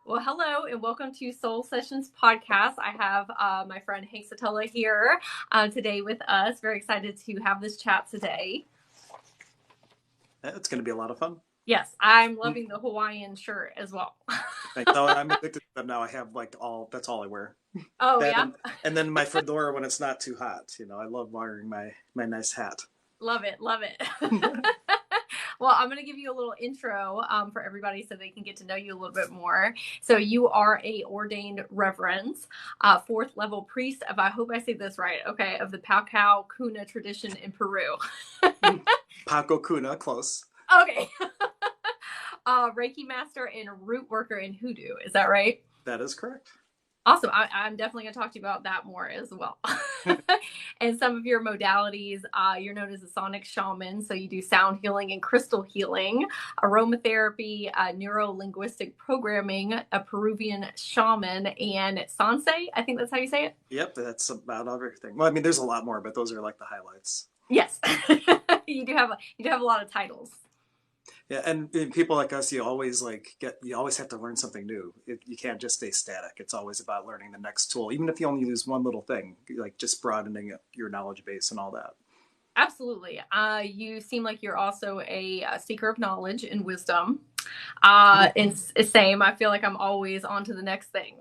Well, hello and welcome to Soul Sessions podcast. I have my friend Hank Setala here today with us. Very excited to have this chat today. It's going to be a lot of fun. Yes, I'm loving the Hawaiian shirt as well. Thanks. Oh, I'm addicted to them now. I have that's all I wear. Oh, That yeah. and then my fedora when it's not too hot. I love wearing my nice hat. Love it. Love it. Well, I'm going to give you a little intro for everybody so they can get to know you a little bit more. So you are a ordained reverend, fourth level priest of, I hope I say this right, okay, of the Paucao Kuna tradition in Peru. Paco Kuna, close. Okay. Reiki master and root worker in Hoodoo. Is that right? That is correct. Awesome. I'm definitely going to talk to you about that more as well. And some of your modalities, you're known as a Sonic Shaman. So you do sound healing and crystal healing, aromatherapy, neuro-linguistic programming, a Peruvian Shaman, and Sanse. I think that's how you say it. Yep, that's about everything. Well, I mean, there's a lot more, but those are like the highlights. Yes. You do have a lot of titles. Yeah, and people like us, you always have to learn something new. You can't just stay static. It's always about learning the next tool, even if you only use one little thing, like just broadening your knowledge base and all that. Absolutely. You seem like you're also a seeker of knowledge and wisdom. And same, I feel like I'm always on to the next thing.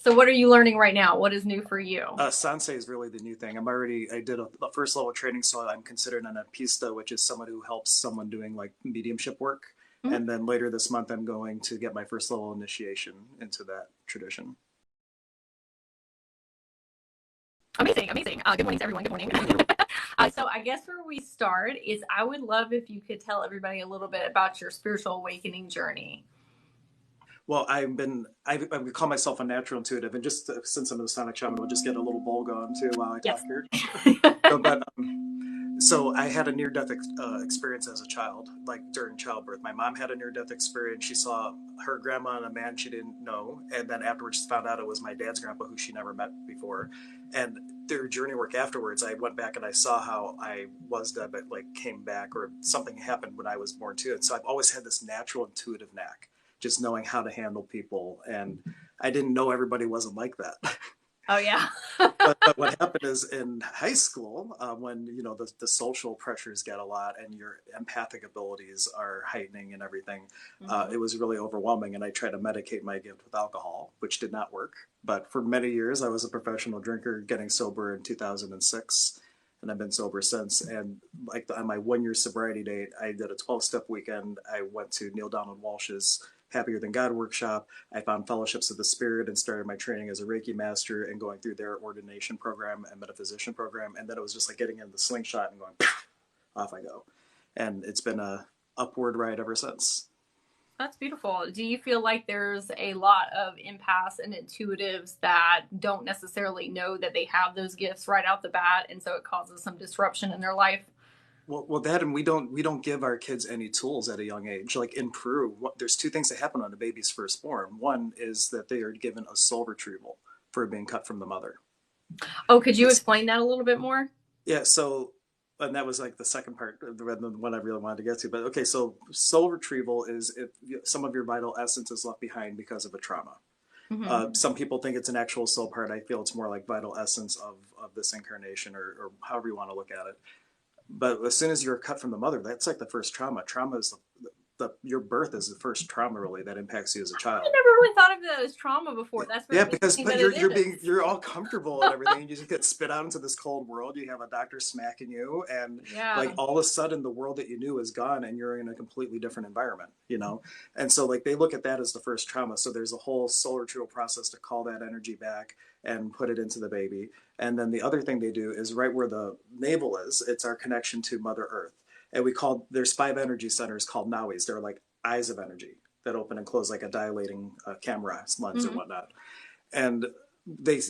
So what are you learning right now? What is new for you? Sanse is really the new thing. I did a first level training, so I'm considered an apista, which is someone who helps someone doing like mediumship work. Mm-hmm. And then later this month, I'm going to get my first level initiation into that tradition. Amazing. Good morning to everyone. Good morning. So I guess where we start is I would love if you could tell everybody a little bit about your spiritual awakening journey. Well, I would call myself a natural intuitive, and just since I'm a Sonic Shaman, we'll just get a little bowl going too while I talk here. So I had a near-death experience as a child, like during childbirth. My mom had a near-death experience. She saw her grandma and a man she didn't know, and then afterwards found out it was my dad's grandpa, who she never met before. And through journey work afterwards, I went back and I saw how I was dead, but like came back, or something happened when I was born too. And so I've always had this natural intuitive knack, just knowing how to handle people. And I didn't know everybody wasn't like that. Oh, yeah. but what happened is in high school, when, the social pressures get a lot and your empathic abilities are heightening and everything, mm-hmm. It was really overwhelming. And I tried to medicate my gift with alcohol, which did not work. But for many years, I was a professional drinker, getting sober in 2006. And I've been sober since. And like on my 1-year sobriety date, I did a 12-step weekend. I went to Neil Donald Walsh's Happier Than God workshop. I found Fellowships of the Spirit and started my training as a Reiki master and going through their ordination program and metaphysician program. And then it was just like getting in the slingshot and going, off I go. And it's been a upward ride ever since. That's beautiful. Do you feel like there's a lot of empaths and intuitives that don't necessarily know that they have those gifts right out the bat, and so it causes some disruption in their life? Well, that, and we don't give our kids any tools at a young age. Like in Peru, there's two things that happen when a baby's first born. One is that they are given a soul retrieval for being cut from the mother. Oh, could you explain that a little bit more? Yeah, so, and that was like the second part, the one I really wanted to get to. But okay, so soul retrieval is if some of your vital essence is left behind because of a trauma. Mm-hmm. Some people think it's an actual soul part. I feel it's more like vital essence of this incarnation, or however you want to look at it. But as soon as you're cut from the mother, that's like the first trauma. Trauma is your birth is the first trauma really that impacts you as a child. I never really thought of that as trauma before. That's because you're all comfortable and everything. You just get spit out into this cold world. You have a doctor smacking you, and like all of a sudden the world that you knew is gone, and you're in a completely different environment. And so like they look at that as the first trauma. So there's a whole soul retrieval process to call that energy back and put it into the baby. And then the other thing they do is right where the navel is, it's our connection to Mother Earth. And there's 5 energy centers called Nawis. They're like eyes of energy that open and close like a dilating camera lens, mm-hmm. or whatnot. And they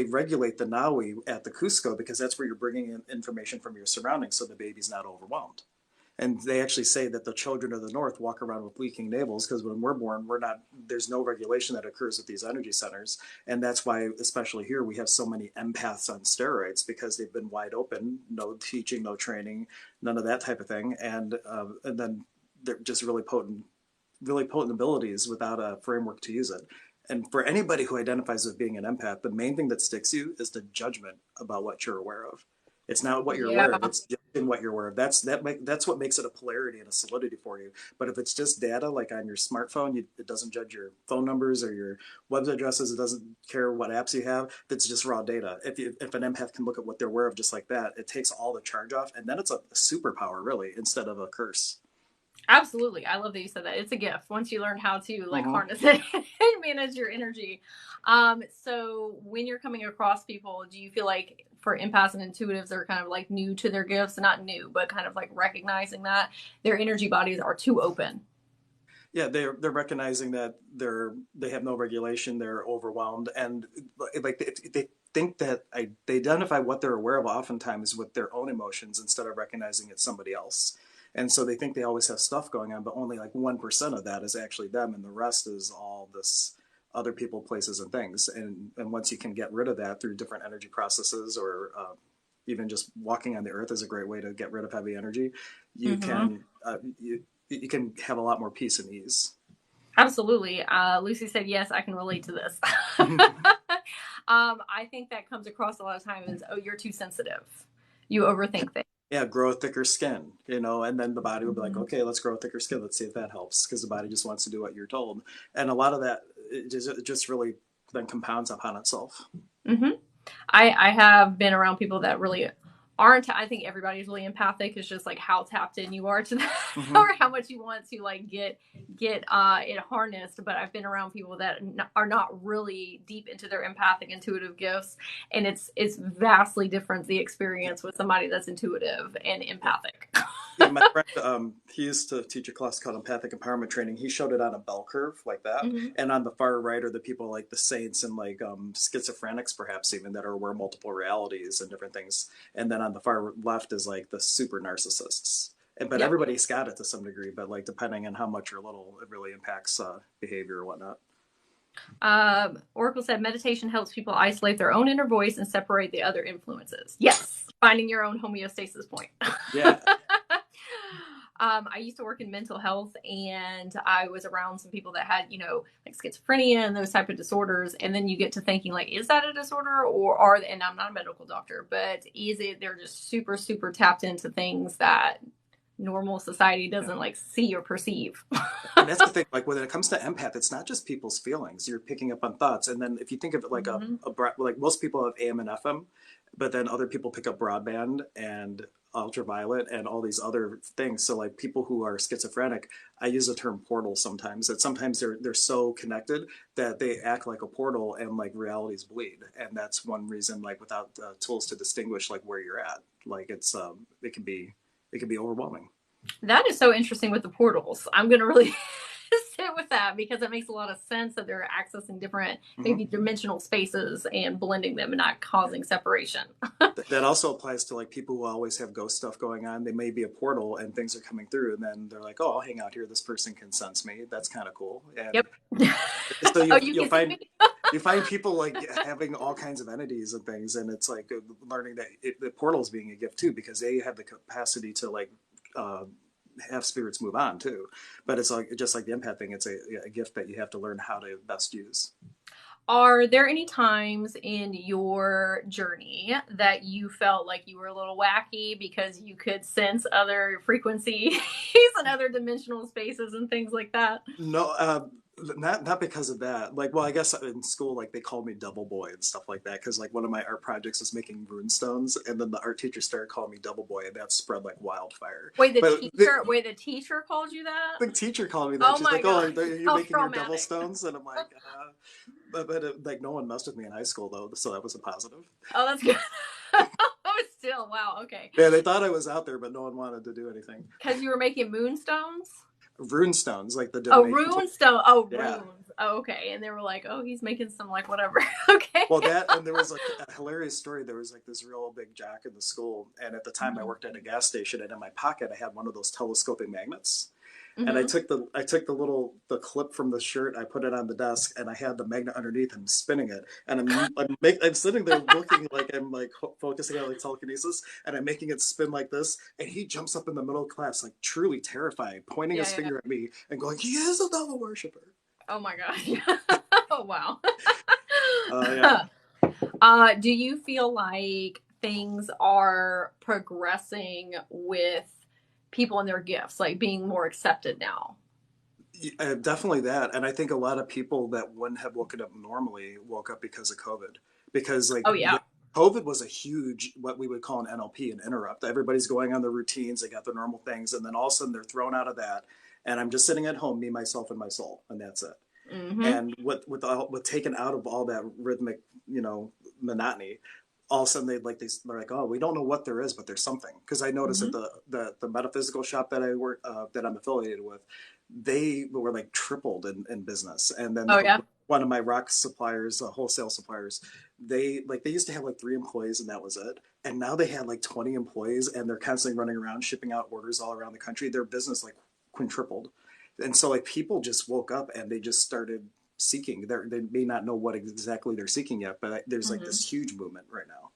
regulate the Nawi at the Cusco because that's where you're bringing in information from your surroundings so the baby's not overwhelmed. And they actually say that the children of the North walk around with leaking navels because when we're born, there's no regulation that occurs with these energy centers. And that's why, especially here, we have so many empaths on steroids because they've been wide open, no teaching, no training, none of that type of thing. And then they're just really potent really potent abilities without a framework to use it. And for anybody who identifies with being an empath, the main thing that sticks you is the judgment about what you're aware of. It's not what you're Yeah. aware of; it's judging what you're aware of. That's what makes it a polarity and a solidity for you. But if it's just data, like on your smartphone, it doesn't judge your phone numbers or your web addresses. It doesn't care what apps you have. That's just raw data. If an empath can look at what they're aware of just like that, it takes all the charge off, and then it's a superpower really instead of a curse. Absolutely. I love that you said that. It's a gift once you learn how to like harness it and manage your energy. So when you're coming across people, do you feel like for empaths and intuitives are kind of like new to their gifts, not new, but kind of like recognizing that their energy bodies are too open? Yeah, they're recognizing that they have no regulation, they're overwhelmed, and like they think that they identify what they're aware of oftentimes with their own emotions instead of recognizing it's somebody else. And so they think they always have stuff going on, but only like 1% of that is actually them, and the rest is all this other people, places, and things. And once you can get rid of that through different energy processes, or even just walking on the earth is a great way to get rid of heavy energy. You can you can have a lot more peace and ease. Absolutely. Lucy said, yes, I can relate to this. I think that comes across a lot of times as, oh, you're too sensitive. You overthink things. Yeah, grow thicker skin, and then the body will be like, okay, let's grow thicker skin. Let's see if that helps, because the body just wants to do what you're told. And a lot of that it just really then compounds upon itself. I have been around people that really aren't. I think everybody's really empathic. It's just like how tapped in you are to that or how much you want to like get it harnessed. But I've been around people that are not really deep into their empathic intuitive gifts, and it's vastly different, the experience with somebody that's intuitive and empathic. Yeah, my friend, he used to teach a class called Empathic Empowerment Training. He showed it on a bell curve like that. And on the far right are the people like the saints and like schizophrenics, perhaps even, that are aware of multiple realities and different things. And then on the far left is like the super narcissists. But everybody's got it to some degree, but like depending on how much or little, it really impacts behavior or whatnot. Oracle said meditation helps people isolate their own inner voice and separate the other influences. Yes, finding your own homeostasis point. Yeah. I used to work in mental health, and I was around some people that had, like schizophrenia and those type of disorders. And then you get to thinking like, is that a disorder, or are they, and I'm not a medical doctor, but is it, they're just super, super tapped into things that normal society doesn't like see or perceive. And that's the thing, like when it comes to empath, it's not just people's feelings. You're picking up on thoughts. And then if you think of it like like most people have AM and FM, but then other people pick up broadband and ultraviolet and all these other things. So like people who are schizophrenic, I use the term portal sometimes, that sometimes they're so connected that they act like a portal and like realities bleed. And that's one reason, like without tools to distinguish like where you're at, like it's it can be overwhelming. That is so interesting with the portals. I'm going to really sit with that, because it makes a lot of sense that they're accessing different maybe dimensional spaces and blending them and not causing separation. That also applies to like people who always have ghost stuff going on. They may be a portal and things are coming through, and then they're like, oh, I'll hang out here. This person can sense me. That's kind of cool. And so you'll find people like having all kinds of entities and things, and it's like learning that the portal's being a gift too, because they have the capacity to like have spirits move on too. But it's like just like the empath thing, it's a gift that you have to learn how to best use. Are there any times in your journey that you felt like you were a little wacky because you could sense other frequencies and other dimensional spaces and things like that? No, not because of that. Like, well, I guess in school, like they called me Double Boy and stuff like that, because like one of my art projects was making rune stones, and then the art teacher started calling me Double Boy, and that spread like wildfire. Wait, the teacher called you that? The teacher called me that. She's like, God. "Oh, are you making your devil stones?" And I'm like, but like no one messed with me in high school though, so that was a positive. Oh, that's good. Still, wow, okay. Yeah, they thought I was out there, but no one wanted to do anything. Because you were making moonstones? Rune stones, like the Divinity. Rune stone. Oh, yeah. Runes. Oh, okay. And they were like, oh, he's making some like whatever. Okay. Well, and there was like a hilarious story. There was like this real big jock in the school, and at the time I worked at a gas station, and in my pocket I had one of those telescoping magnets. And I took the clip from the shirt, I put it on the desk, and I had the magnet underneath and I'm spinning it. And I'm sitting there looking like I'm like focusing on like telekinesis, and I'm making it spin like this. And he jumps up in the middle of class, like truly terrified, pointing his finger at me and going, "He is a devil worshiper." Oh my gosh. Oh wow. Yeah. Do you feel like things are progressing with people and their gifts, like being more accepted now? Definitely that. And I think a lot of people that wouldn't have woken up normally woke up because of COVID. Because like, oh yeah, COVID was a huge, what we would call an NLP, an interrupt. Everybody's going on their routines, they got their normal things, and then all of a sudden they're thrown out of that. And I'm just sitting at home, me, myself, and my soul, and that's it. And with taken out of all that rhythmic, monotony, all of a sudden they're like, oh, we don't know what there is, but there's something. Because I noticed at the metaphysical shop that I work that I'm affiliated with, they were like tripled in business. And then one of my rock suppliers, wholesale suppliers, they used to have like 3 employees and that was it. And now they had like 20 employees and they're constantly running around shipping out orders all around the country. Their business like quintupled. And so like people just woke up and they just started seeking. They may not know what exactly they're seeking yet, but there's like this huge movement right now.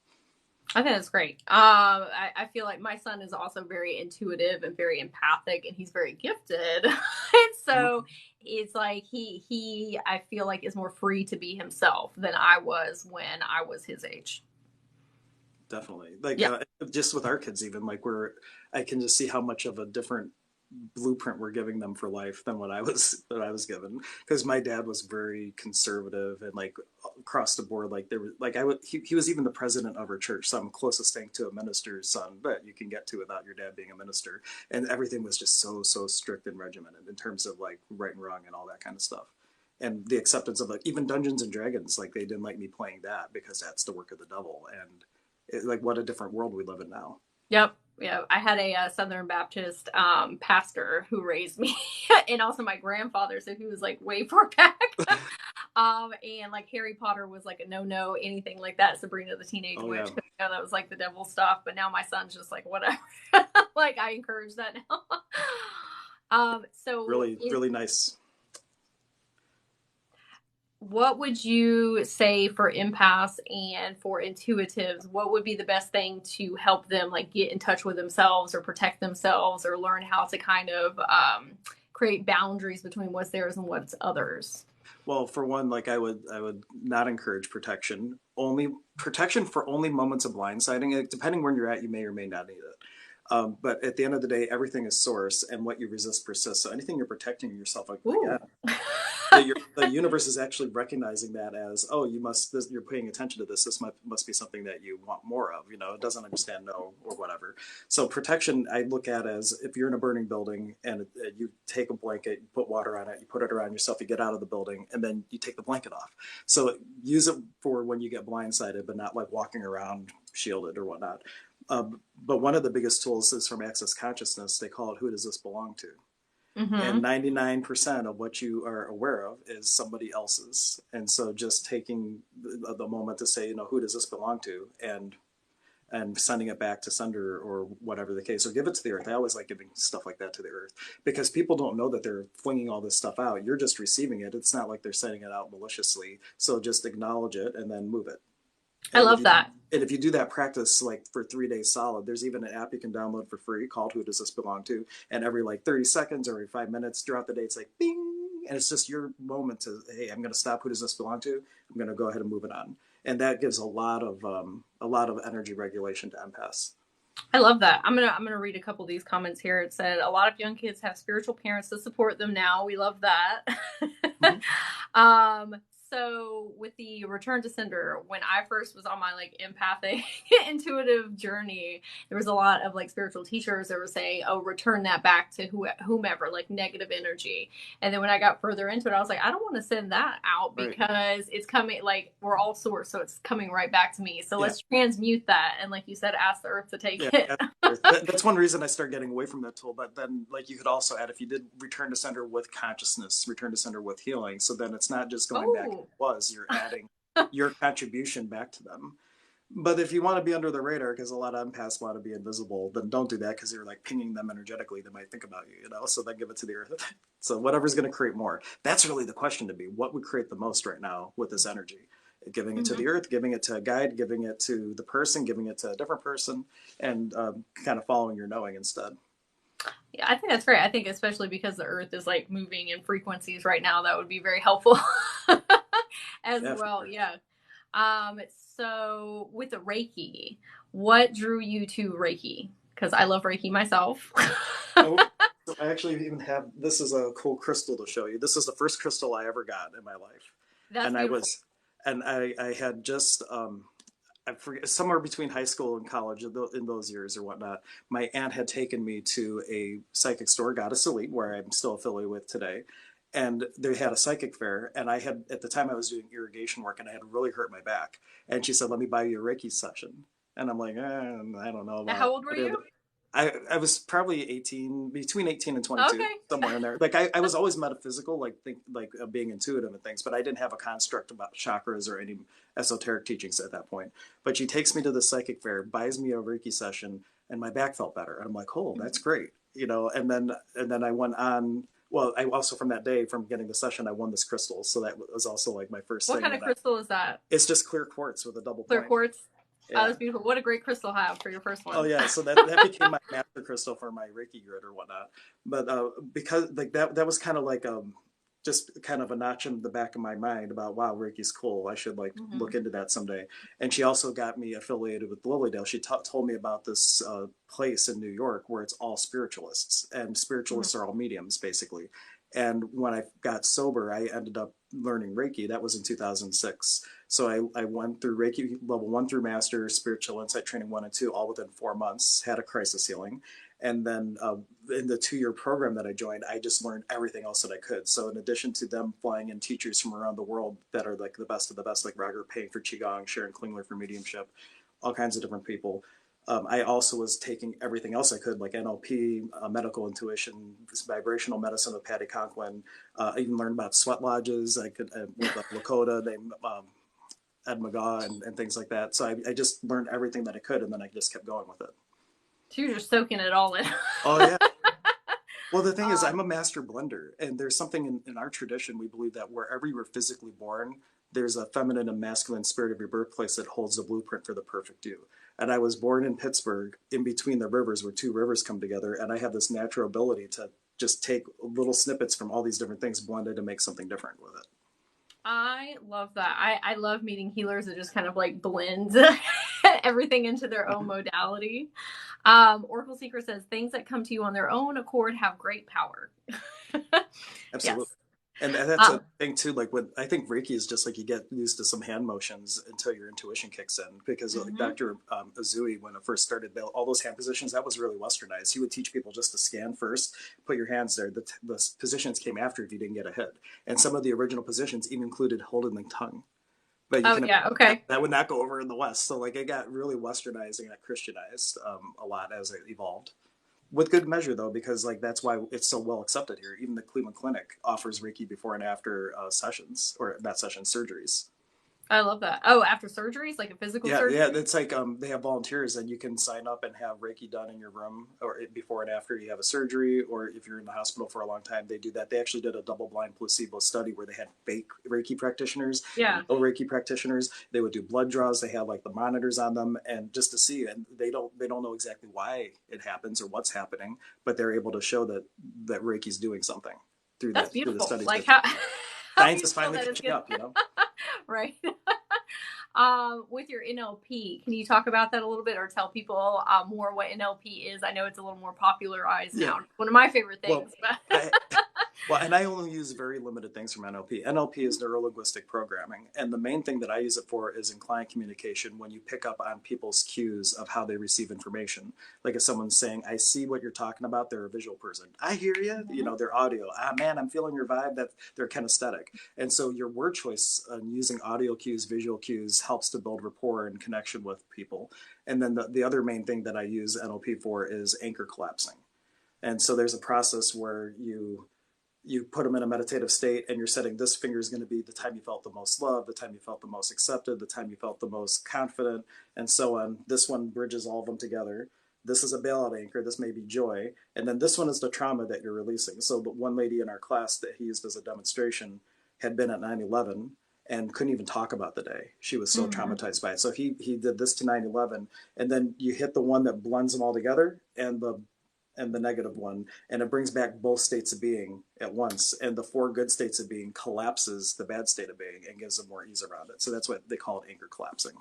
I think that's great. I feel like my son is also very intuitive and very empathic, and he's very gifted. And so it's like he I feel like is more free to be himself than I was when I was his age. Definitely. Like just with our kids, even like I can just see how much of a different blueprint we're giving them for life than what I was given, because my dad was very conservative and like across the board, like there was like he was even the president of our church, so I'm closest thing to a minister's son that you can get to without your dad being a minister, and everything was just so strict and regimented in terms of like right and wrong and all that kind of stuff. And the acceptance of like even Dungeons and Dragons, like they didn't like me playing that because that's the work of the devil. And like what a different world we live in now. Yep. Yeah, I had a Southern Baptist pastor who raised me, and also my grandfather, so he was like way far back. And like Harry Potter was like a no, anything like that. Sabrina the Teenage Witch, that was like the devil stuff. But now my son's just like whatever. Like I encourage that now. So really nice. What would you say for empaths and for intuitives? What would be the best thing to help them like get in touch with themselves or protect themselves or learn how to kind of create boundaries between what's theirs and what's others? Well, for one, like I would not encourage protection. Only protection for only moments of blindsiding. Depending where you're at, you may or may not need it. But at the end of the day, everything is source, and what you resist persists. So anything you're protecting yourself against, the universe is actually recognizing that as, oh, you're paying attention to this. This must be something that you want more of. It doesn't understand no or whatever. So protection, I look at as if you're in a burning building and you take a blanket, you put water on it, you put it around yourself, you get out of the building, and then you take the blanket off. So use it for when you get blindsided, but not like walking around shielded or whatnot. But one of the biggest tools is from Access Consciousness. They call it, who does this belong to? And 99% of what you are aware of is somebody else's. And so just taking the moment to say, who does this belong to? And sending it back to sender or whatever the case, or give it to the earth. I always like giving stuff like that to the earth because people don't know that they're flinging all this stuff out. You're just receiving it. It's not like they're sending it out maliciously. So just acknowledge it and then move it. I love that. And if you do that practice like for 3 days solid, there's even an app you can download for free called Who Does This Belong To? And every like 30 seconds or every 5 minutes throughout the day, it's like bing. And it's just your moment to, hey, I'm going to stop. Who does this belong to? I'm going to go ahead and move it on. And that gives a lot of energy regulation to empaths. I love that. I'm gonna read a couple of these comments here. It said a lot of young kids have spiritual parents to support them now. We love that. So with the return to sender, when I first was on my like empathic intuitive journey, there was a lot of like spiritual teachers that were saying, oh, return that back to whomever, like negative energy. And then when I got further into it, I was like, I don't want to send that out because it's coming, like we're all source. So it's coming right back to me. So let's transmute that. And like you said, ask the earth to take it. That's one reason I started getting away from that tool. But then like you could also add, if you did return to sender with consciousness, return to sender with healing. So then it's not just going back. You're adding your contribution back to them. But if you want to be under the radar, because a lot of empaths want to be invisible, then don't do that, because you're like pinging them energetically. They might think about you, so then give it to the earth. So whatever's going to create more. That's really the question to be. What would create the most right now with this energy? Giving it to the earth, giving it to a guide, giving it to the person, giving it to a different person, and kind of following your knowing instead. Yeah, I think that's great. I think especially because the earth is like moving in frequencies right now, that would be very helpful as well. Yeah. So with the Reiki, what drew you to Reiki? Because I love Reiki myself. So I actually even have, this is a cool crystal to show you. This is the first crystal I ever got in my life. That's beautiful. I had just, I forget, somewhere between high school and college in those years or whatnot, my aunt had taken me to a psychic store, Goddess Elite, where I'm still affiliated with today. And they had a psychic fair, and I had, at the time I was doing irrigation work, and I had really hurt my back. And she said, let me buy you a Reiki session. And I'm like, I don't know about. How old were you? I was probably 18, between 18 and 22, okay. Somewhere in there. Like I was always metaphysical, like being intuitive and things, but I didn't have a construct about chakras or any esoteric teachings at that point. But she takes me to the psychic fair, buys me a Reiki session, and my back felt better. And I'm like, oh, that's great, And then I went on. Well, I also, from that day, from getting the session, I won this crystal. So that was also like my first thing. What kind of crystal is that? It's just clear quartz with a double point. Clear quartz? Yeah. Oh, that's beautiful. What a great crystal have for your first one. Oh yeah, so that became my master crystal for my Reiki grid or whatnot. But because like that was kind of like just kind of a notch in the back of my mind about, wow, Reiki's cool. I should look into that someday. And she also got me affiliated with Lilydale. She told me about this place in New York where it's all spiritualists, and spiritualists are all mediums basically. And when I got sober, I ended up learning Reiki. That was in 2006. So I went through Reiki level 1 through master, spiritual insight training 1 and 2, all within 4 months, had a crisis healing. And then in the 2-year program that I joined, I just learned everything else that I could. So in addition to them flying in teachers from around the world that are like the best of the best, like Roger Payne for Qigong, Sharon Klingler for mediumship, all kinds of different people. I also was taking everything else I could, like NLP, medical intuition, vibrational medicine with Patty Conklin. I even learned about sweat lodges. I could with Lakota, named Ed McGaw, and things like that. So I just learned everything that I could, and then I just kept going with it. So you're just soaking it all in. Oh yeah. Well, the thing is, I'm a master blender, and there's something in our tradition. We believe that wherever you were physically born, there's a feminine and masculine spirit of your birthplace that holds the blueprint for the perfect you. And I was born in Pittsburgh, in between the rivers, where 2 rivers come together, and I have this natural ability to just take little snippets from all these different things blended to make something different with it. I love that. I love meeting healers that just kind of like blend everything into their own modality. Oracle Secret says things that come to you on their own accord have great power. Absolutely. Yes. And that's a thing too, like I think Reiki is just like you get used to some hand motions until your intuition kicks in, because like Dr. Azui, when it first started, all those hand positions, that was really westernized. He would teach people just to scan first, put your hands there. The positions came after if you didn't get a hit. And some of the original positions even included holding the tongue. But that would not go over in the West. So like it got really westernized and got Christianized a lot as it evolved. With good measure, though, because like that's why it's so well accepted here. Even the Cleveland Clinic offers Reiki before and after sessions, or not sessions, surgeries. I love that. Oh, after surgeries, like a physical surgery? Yeah, it's like they have volunteers, and you can sign up and have Reiki done in your room, or before and after you have a surgery, or if you're in the hospital for a long time, they do that. They actually did a double-blind placebo study where they had fake Reiki practitioners, real Reiki practitioners. They would do blood draws. They had like the monitors on them, and just to see, and they don't know exactly why it happens or what's happening, but they're able to show that Reiki's doing something through That's the beautiful. Through the studies. Like how science is finally catching up, Right. With your NLP, can you talk about that a little bit, or tell people more what NLP is? I know it's a little more popularized now. One of my favorite things. And I only use very limited things from NLP. NLP is neuro-linguistic programming. And the main thing that I use it for is in client communication, when you pick up on people's cues of how they receive information. Like if someone's saying, I see what you're talking about, they're a visual person. I hear you, they're audio. Man, I'm feeling your vibe, that they're kinesthetic. And so your word choice using audio cues, visual cues helps to build rapport and connection with people. And then the other main thing that I use NLP for is anchor collapsing. And so there's a process where you you put them in a meditative state, and you're setting this finger is going to be the time you felt the most love, the time you felt the most accepted, the time you felt the most confident, and so on. This one bridges all of them together. This is a bailout anchor. This may be joy. And then this one is the trauma that you're releasing. So the one lady in our class that he used as a demonstration had been at 9/11 and couldn't even talk about the day. She was so traumatized by it. So he did this to 9/11, and then you hit the one that blends them all together, and the negative one, and it brings back both states of being at once. And the 4 good states of being collapses the bad state of being and gives them more ease around it. So that's what they call it, anchor collapsing.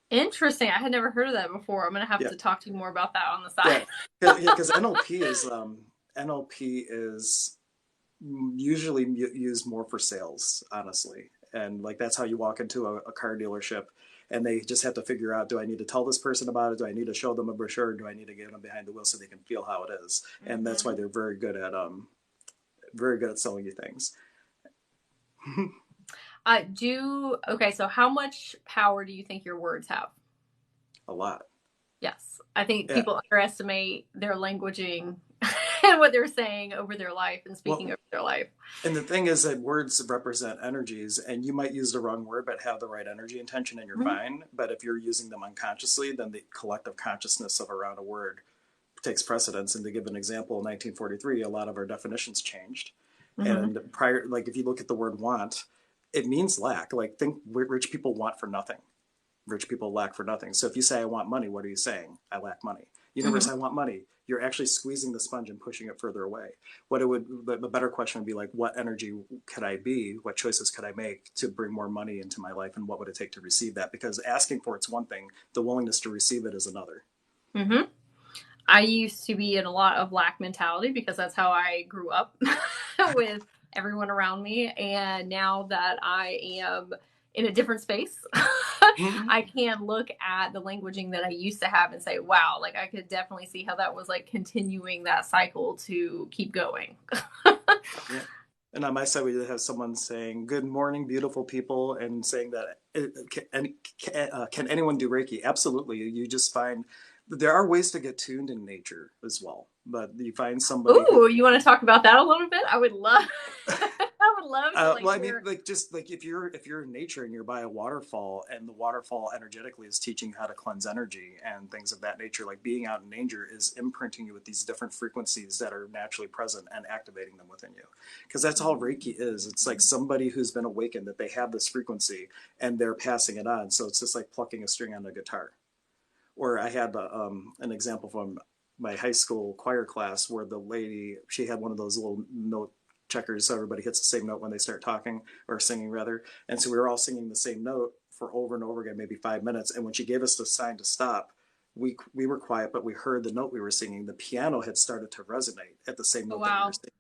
Interesting. I had never heard of that before. I'm going to have to talk to you more about that on the side. Because NLP is usually used more for sales, honestly. And like, that's how you walk into a car dealership, and they just have to figure out, do I need to tell this person about it? Do I need to show them a brochure? Do I need to get them behind the wheel so they can feel how it is? And that's why they're very good at selling you things. Okay, so how much power do you think your words have? A lot. Yes. I think people underestimate their languaging and what they're saying over their life and speaking over their life. And the thing is that words represent energies, and you might use the wrong word but have the right energy intention, and you're fine. But if you're using them unconsciously, then the collective consciousness of around a word takes precedence. And to give an example, in 1943, a lot of our definitions changed. And prior, like if you look at the word want, it means lack. Like, think rich people want for nothing. Rich people lack for nothing. So if you say I want money, what are you saying? I lack money. Universe, I want money. You're actually squeezing the sponge and pushing it further away. The better question would be like, what energy could I be? What choices could I make to bring more money into my life? And what would it take to receive that? Because asking for it's one thing, the willingness to receive it is another. I used to be in a lot of lack mentality because that's how I grew up with everyone around me. And now that I am in a different space, I can look at the languaging that I used to have and say, wow, like I could definitely see how that was like continuing that cycle to keep going. And on my side, we have someone saying, good morning, beautiful people, and saying that, can anyone do Reiki? Absolutely. You just find there are ways to get tuned in nature as well, but you find somebody. Ooh, you want to talk about that a little bit? I would love. I would love to. Well, I mean, like, just like if you're in nature and you're by a waterfall, and the waterfall energetically is teaching how to cleanse energy and things of that nature, like being out in nature is imprinting you with these different frequencies that are naturally present and activating them within you. Because that's all Reiki is. It's like somebody who's been awakened that they have this frequency and they're passing it on. So it's just like plucking a string on a guitar. Or I had an example from my high school choir class where the lady, she had one of those little note checkers, so everybody hits the same note when they start talking or singing rather. And so we were all singing the same note for over and over again, maybe 5 minutes. And when she gave us the sign to stop, we were quiet, but we heard the note we were singing. The piano had started to resonate at the same note that we were singing.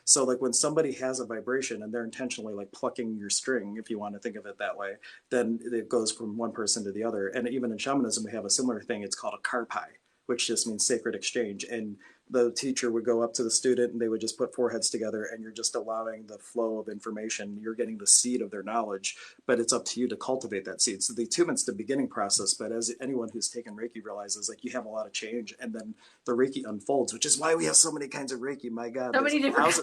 So like when somebody has a vibration and they're intentionally like plucking your string, if you want to think of it that way, then it goes from one person to the other. And even in shamanism, we have a similar thing. It's called a karpai, which just means sacred exchange. And the teacher would go up to the student and they would just put foreheads together, and you're just allowing the flow of information. You're getting the seed of their knowledge, but it's up to you to cultivate that seed. So the attunement's the beginning process, but as anyone who's taken Reiki realizes, like you have a lot of change, and then the Reiki unfolds, which is why we have so many kinds of Reiki. My God, so many different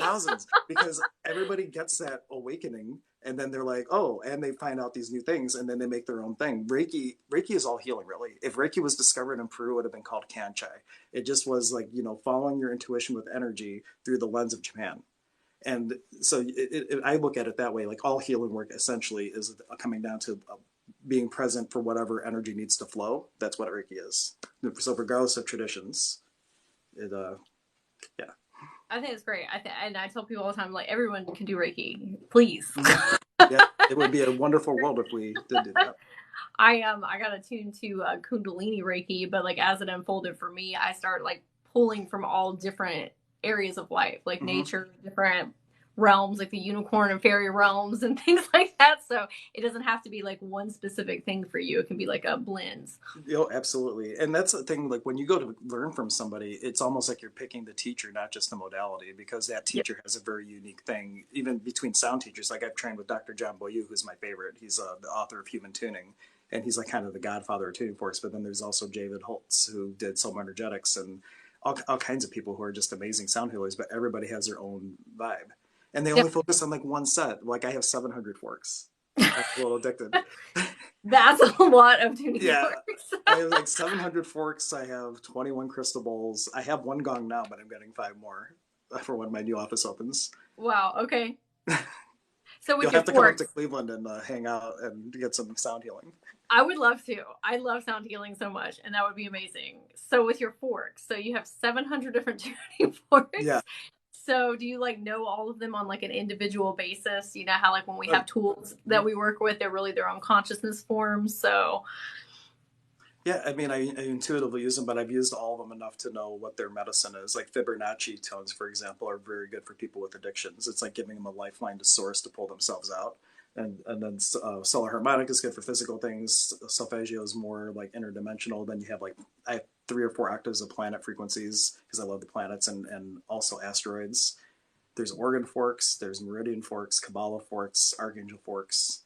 thousands, because everybody gets that awakening. And then they're like, oh, and they find out these new things, and then they make their own thing. Reiki is all healing, really. If Reiki was discovered in Peru, it would have been called Kanchai. It just was like, following your intuition with energy through the lens of Japan. And so I look at it that way. Like all healing work essentially is coming down to being present for whatever energy needs to flow. That's what Reiki is. So regardless of traditions, yeah. I think it's great. And I tell people all the time, like, everyone can do Reiki, please. Yeah, it would be a wonderful world if we did do that. I got attuned to Kundalini Reiki, but like as it unfolded for me, I started like pulling from all different areas of life, like nature, different realms, like the unicorn and fairy realms and things like that. So it doesn't have to be like one specific thing for you. It can be like a blend. Absolutely. And that's the thing, like when you go to learn from somebody, it's almost like you're picking the teacher, not just the modality, because that teacher has a very unique thing. Even between sound teachers, like I've trained with Dr. John Boyu, who's my favorite. He's the author of Human Tuning, and he's like kind of the godfather of tuning forks. But then there's also David Holtz, who did Soul Energetics, and all kinds of people who are just amazing sound healers, but everybody has their own vibe. And they only focus on like one set. Like I have 700 forks. I'm a little addicted. That's a lot of tuning forks. I have like 700 forks. I have 21 crystal bowls. I have one gong now, but I'm getting 5 more for when my new office opens. Wow. Okay. So you'll have to come up to Cleveland and hang out and get some sound healing. I would love to. I love sound healing so much, and that would be amazing. So with your forks, so you have 700 different tuning forks. Yeah. So do you like know all of them on like an individual basis? You know how like when we have tools that we work with, they're really their own consciousness forms. So yeah, I mean, I intuitively use them, but I've used all of them enough to know what their medicine is. Like Fibonacci tones, for example, are very good for people with addictions. It's like giving them a lifeline to source to pull themselves out. And then solar harmonic is good for physical things. Solfeggio is more like interdimensional. Then you have like, I have 3 or 4 octaves of planet frequencies because I love the planets and also asteroids. There's organ forks, there's meridian forks, Kabbalah forks, archangel forks.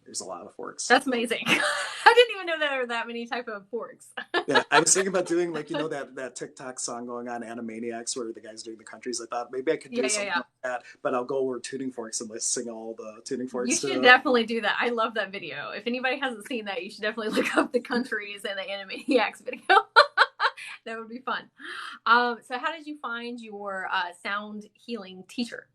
There's a lot of forks. That's amazing. I didn't even know there were that many type of forks. Yeah, I was thinking about doing like, you know, that TikTok song going on, Animaniacs, where the guy's doing the countries. I thought maybe I could do something like that, but I'll go over tuning forks and let's sing all the tuning forks. You should definitely do that. I love that video. If anybody hasn't seen that, you should definitely look up the countries and the Animaniacs video. That would be fun. So how did you find your sound healing teacher?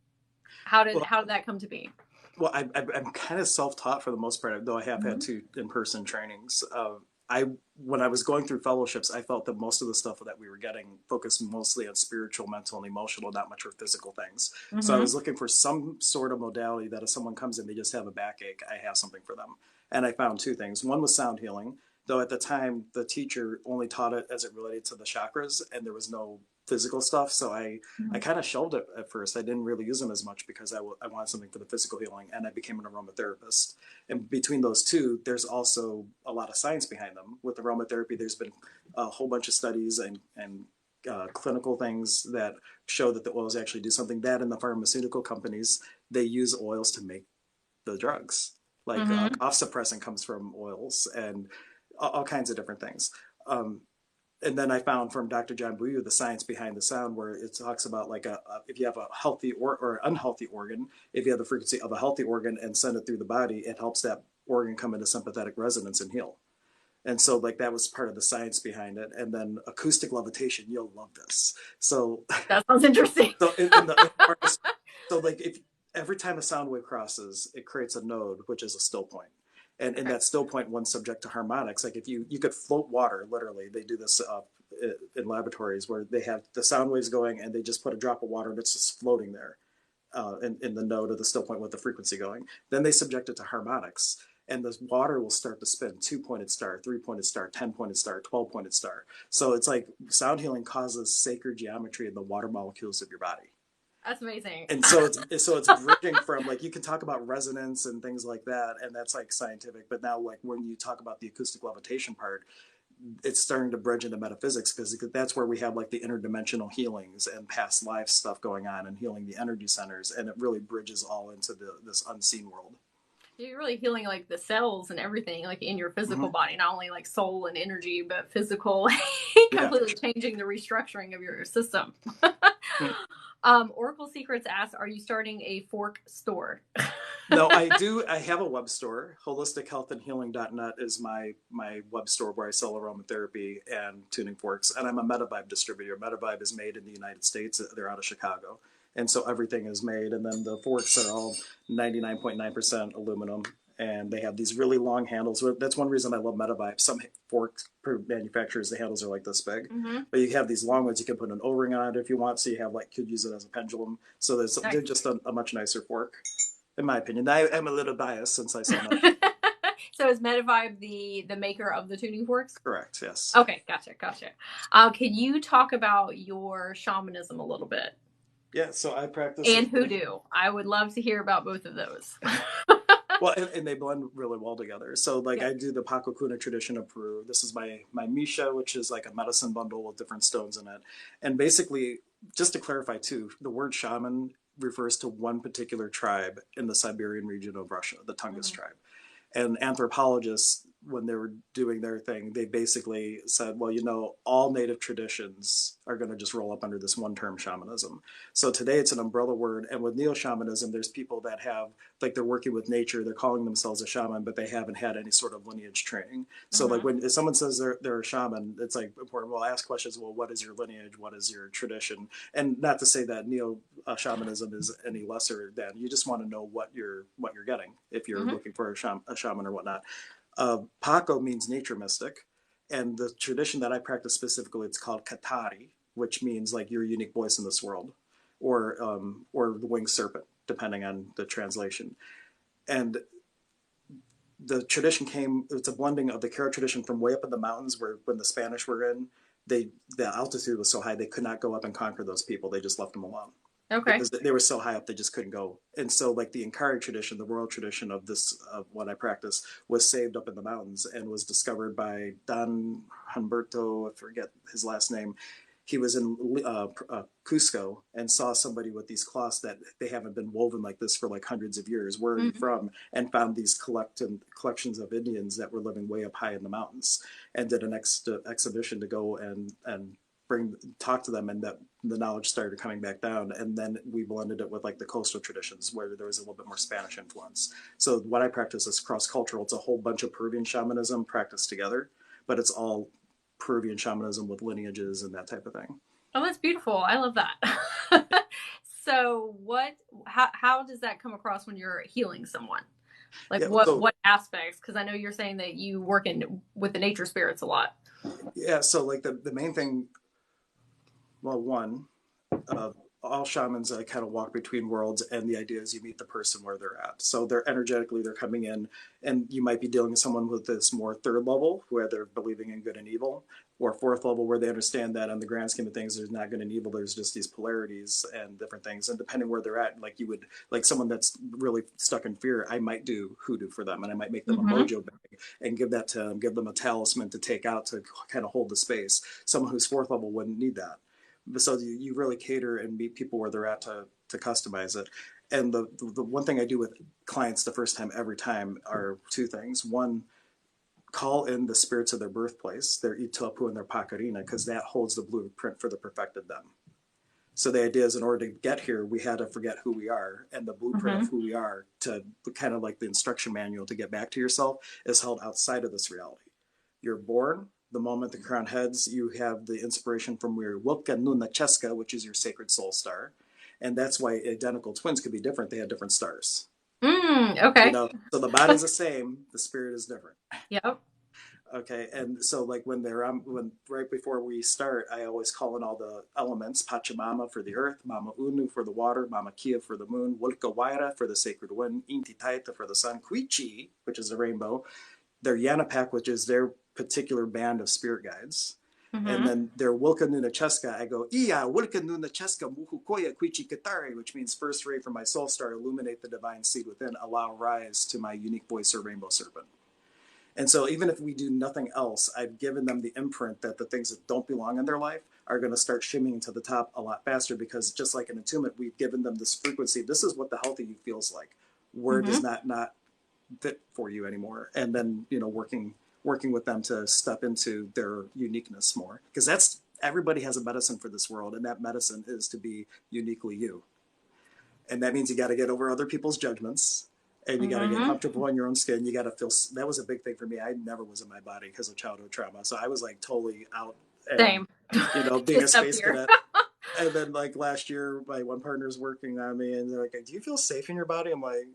How did that come to be? Well, I'm kind of self-taught for the most part, though I have had 2 in-person trainings. When I was going through fellowships, I felt that most of the stuff that we were getting focused mostly on spiritual, mental, and emotional, not much for physical things. So I was looking for some sort of modality that if someone comes in, they just have a backache, I have something for them. And I found 2 things. One was sound healing, though at the time, the teacher only taught it as it related to the chakras, and there was no physical stuff. So I kind of shelved it at first. I didn't really use them as much because I wanted something for the physical healing, and I became an aromatherapist. And between those 2, there's also a lot of science behind them. With aromatherapy, there's been a whole bunch of studies and clinical things that show that the oils actually do something. That in the pharmaceutical companies, they use oils to make the drugs. Like cough suppressant comes from oils and all kinds of different things. And then I found from Dr. John Bouyu the science behind the sound, where it talks about like if you have a healthy or unhealthy organ, if you have the frequency of a healthy organ and send it through the body, it helps that organ come into sympathetic resonance and heal. And so like that was part of the science behind it. And then acoustic levitation, you'll love this. So that sounds interesting. So like if every time a sound wave crosses, it creates a node, which is a still point. And in that still point, one's subject to harmonics. Like if you could float water, literally, they do this in laboratories where they have the sound waves going and they just put a drop of water and it's just floating there in the node of the still point with the frequency going. Then they subject it to harmonics and the water will start to spin 2-pointed star, 3-pointed star, 10-pointed star, 12-pointed star. So it's like sound healing causes sacred geometry in the water molecules of your body. That's amazing. And so it's bridging from like, you can talk about resonance and things like that, and that's like scientific, but now like when you talk about the acoustic levitation part, it's starting to bridge into metaphysics because that's where we have like the interdimensional healings and past life stuff going on and healing the energy centers, and it really bridges all into this unseen world. You're really healing like the cells and everything like in your physical body, not only like soul and energy, but physical, completely changing the restructuring of your system. Oracle Secrets asks, are you starting a fork store? No, I do. I have a web store. holistichealthandhealing.net is my web store where I sell aromatherapy and tuning forks. And I'm a Metavibe distributor. Metavibe is made in the United States. They're out of Chicago. And so everything is made. And then the forks are all 99.9% aluminum. And they have these really long handles. That's one reason I love Metavibe. Some fork manufacturers, the handles are like this big. But you have these long ones. You can put an O-ring on it if you want. So you have like, could use it as a pendulum. So they're just a much nicer fork, in my opinion. I am a little biased since I saw that. So is Metavibe the maker of the tuning forks? Correct, yes. Okay, gotcha. Can you talk about your shamanism a little bit? Yeah, so I practice. And hoodoo. I would love to hear about both of those. Well, and they blend really well together. So like I do the Paco Cuna tradition of Peru. This is my Misha, which is like a medicine bundle with different stones in it. And basically, just to clarify too, the word shaman refers to one particular tribe in the Siberian region of Russia, the Tungus tribe. And anthropologists when they were doing their thing, they basically said, well, all native traditions are going to just roll up under this one term, shamanism. So today it's an umbrella word. And with neo-shamanism, there's people that have, like, they're working with nature, they're calling themselves a shaman, but they haven't had any sort of lineage training. So like if someone says they're a shaman, it's like important. Well, ask questions. Well, what is your lineage? What is your tradition? And not to say that neo-shamanism is any lesser than, you just want to know what you're getting if you're looking for a shaman or whatnot. Paco means nature mystic, and the tradition that I practice specifically, it's called Katari, which means like your unique voice in this world, or the winged serpent, depending on the translation. And the tradition it's a blending of the Kara tradition from way up in the mountains, where when the Spanish were in, the altitude was so high they could not go up and conquer those people. They just left them alone. Okay. Because they were so high up, they just couldn't go. And so like the Inkari tradition, the royal tradition of what I practice, was saved up in the mountains and was discovered by Don Humberto, I forget his last name. He was in Cusco and saw somebody with these cloths that they haven't been woven like this for like hundreds of years. Where are you from? And found these collections of Indians that were living way up high in the mountains, and did an exhibition to go and talk to them, and that the knowledge started coming back down. And then we blended it with like the coastal traditions where there was a little bit more Spanish influence. So what I practice is cross-cultural. It's a whole bunch of Peruvian shamanism practiced together, but it's all Peruvian shamanism with lineages and that type of thing. Oh, that's beautiful. I love that. So how does that come across when you're healing someone? Like what aspects? Because I know you're saying that you work with the nature spirits a lot. Yeah. So like the main thing, well, one, all shamans kind of walk between worlds, and the idea is you meet the person where they're at. So they're coming in, and you might be dealing with someone with this more third level where they're believing in good and evil, or fourth level where they understand that on the grand scheme of things, there's not good and evil. There's just these polarities and different things. And depending where they're at, like someone that's really stuck in fear, I might do hoodoo for them, and I might make them a mojo bag and give them a talisman to take out to kind of hold the space. Someone who's fourth level wouldn't need that. So you really cater and meet people where they're at to customize it. And the one thing I do with clients the first time, every time, are two things. One, call in the spirits of their birthplace, their Itapu and their Pacarina, because that holds the blueprint for the perfected them. So the idea is, in order to get here, we had to forget who we are, and the blueprint of who we are, to kind of like the instruction manual to get back to yourself, is held outside of this reality. You're born. The moment the crown heads, you have the inspiration from your Wilka Nuna Cheska, which is your sacred soul star. And that's why identical twins could be different. They had different stars. Okay. So the body's the same, the spirit is different. Yep. Okay. And so like when right before we start, I always call in all the elements: Pachamama for the earth, Mama Unu for the water, Mama Kia for the moon, Wilka Waira for the sacred wind, Inti Taita for the sun, Kuichi, which is the rainbow, their Yanapak, which is their particular band of spirit guides. And then their Wilka Nuna Cheska, I go, Iya, Wilka Nuna Cheska, Muhukoya Kuichi Katari, which means first ray from my soul star, illuminate the divine seed within, allow rise to my unique voice or rainbow serpent. And so even if we do nothing else, I've given them the imprint that the things that don't belong in their life are going to start shimmying to the top a lot faster, because just like an attunement, we've given them this frequency. This is what the healthy you feels like. Where does not fit for you anymore. And then, working with them to step into their uniqueness more, because everybody has a medicine for this world, and that medicine is to be uniquely you. And that means you got to get over other people's judgments, and you got to get comfortable in your own skin. You got to feel. That was a big thing for me. I never was in my body because of childhood trauma, so I was like totally out. And, same. Being a space cadet. And then like last year, my one partner's working on me, and they're like, "Do you feel safe in your body?" I'm like,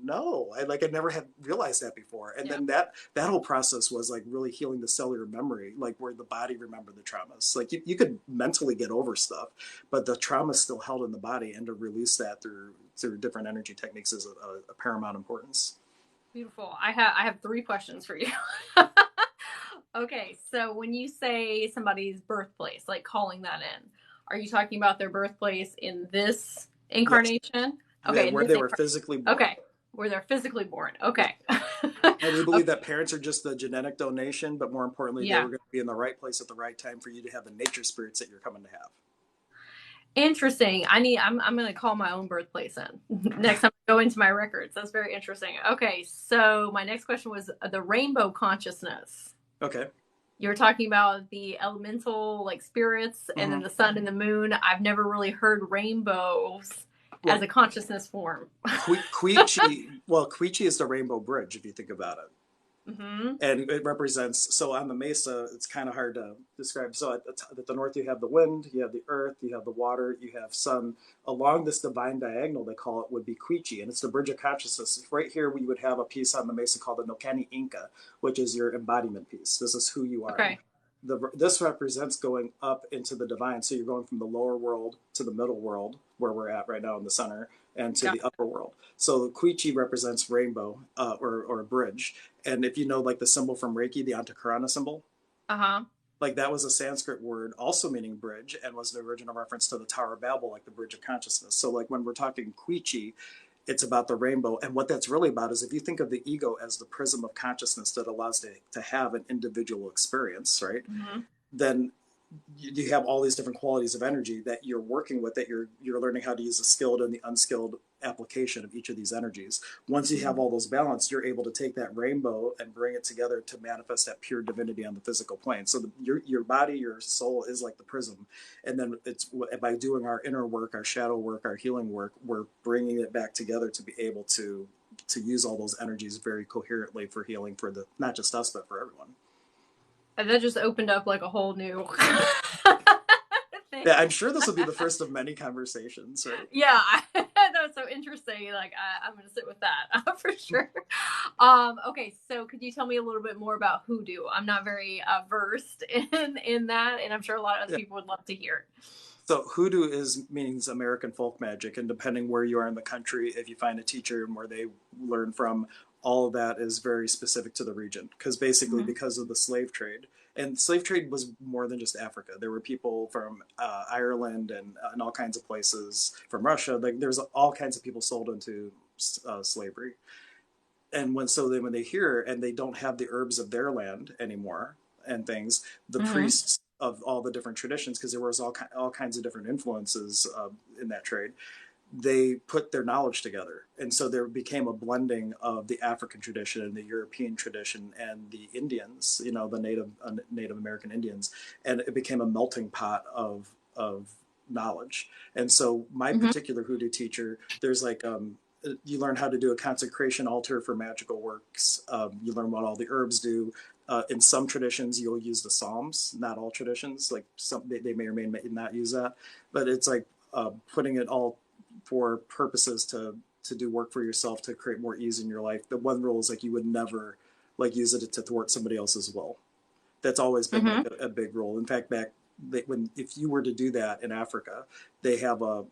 no, I never had realized that before. And then that whole process was like really healing the cellular memory, like where the body remembered the traumas. Like you could mentally get over stuff, but the trauma is still held in the body, and to release that through different energy techniques is a paramount importance. Beautiful. I have 3 questions for you. Okay, so when you say somebody's birthplace, like calling that in, are you talking about their birthplace in this incarnation? Yes. Okay, where they were physically born. Okay, where they're physically born. Okay. And we believe that parents are just the genetic donation, but more importantly, they were going to be in the right place at the right time for you to have the nature spirits that you're coming to have. Interesting. I'm going to call my own birthplace in next time I go into my records. That's very interesting. Okay. So my next question was the rainbow consciousness. Okay. You were talking about the elemental like spirits and then the sun and the moon. I've never really heard rainbows as a consciousness form. Quiche is the rainbow bridge if you think about it. Mm-hmm. And it represents, so on the mesa, it's kind of hard to describe. So at the north, you have the wind, you have the earth, you have the water, you have sun. Along this divine diagonal, they call it, would be Quiche, and it's the bridge of consciousness. Right here, we would have a piece on the mesa called the Nocani Inca, which is your embodiment piece. This is who you are. Okay. This represents going up into the divine. So you're going from the lower world to the middle world, where we're at right now in the center, and to the upper world. So Quiche represents rainbow, or a bridge. And if you know, like the symbol from Reiki, the Antakarana symbol, like that was a Sanskrit word also meaning bridge, and was the original reference to the Tower of Babel, like the bridge of consciousness. So like when we're talking Quiche, it's about the rainbow. And what that's really about is if you think of the ego as the prism of consciousness that allows to have an individual experience, right? Then you have all these different qualities of energy that you're working with, that you're learning how to use the skilled and the unskilled application of each of these energies. Once you have all those balanced, you're able to take that rainbow and bring it together to manifest that pure divinity on the physical plane. So your body, your soul is like the prism, and then it's by doing our inner work, our shadow work, our healing work, we're bringing it back together to be able to use all those energies very coherently for healing for the not just us but for everyone. And that just opened up like a whole new thing. Yeah, I'm sure this will be the first of many conversations, right? Yeah, that was so interesting. Like, I'm going to sit with that for sure. Okay, so could you tell me a little bit more about hoodoo? I'm not very versed in that, and I'm sure a lot of other people would love to hear. So hoodoo means American folk magic, and depending where you are in the country, if you find a teacher and where they learn from, all of that is very specific to the region. Because basically, because of the slave trade, and slave trade was more than just Africa. There were people from Ireland and all kinds of places, from Russia. Like there's all kinds of people sold into slavery. And when they hear and they don't have the herbs of their land anymore and things, the priests of all the different traditions, because there was all kinds of different influences in that trade, they put their knowledge together. And so there became a blending of the African tradition and the European tradition and the Indians, the Native American Indians. And it became a melting pot of knowledge. And so my particular hoodoo teacher, there's like, you learn how to do a consecration altar for magical works. You learn what all the herbs do. In some traditions, you'll use the Psalms. Not all traditions, like some they may or may not use that. But it's like putting it all for purposes to do work for yourself, to create more ease in your life. The one rule is like you would never like use it to thwart somebody else's will. That's always been like a big rule. In fact, if you were to do that in Africa, they have a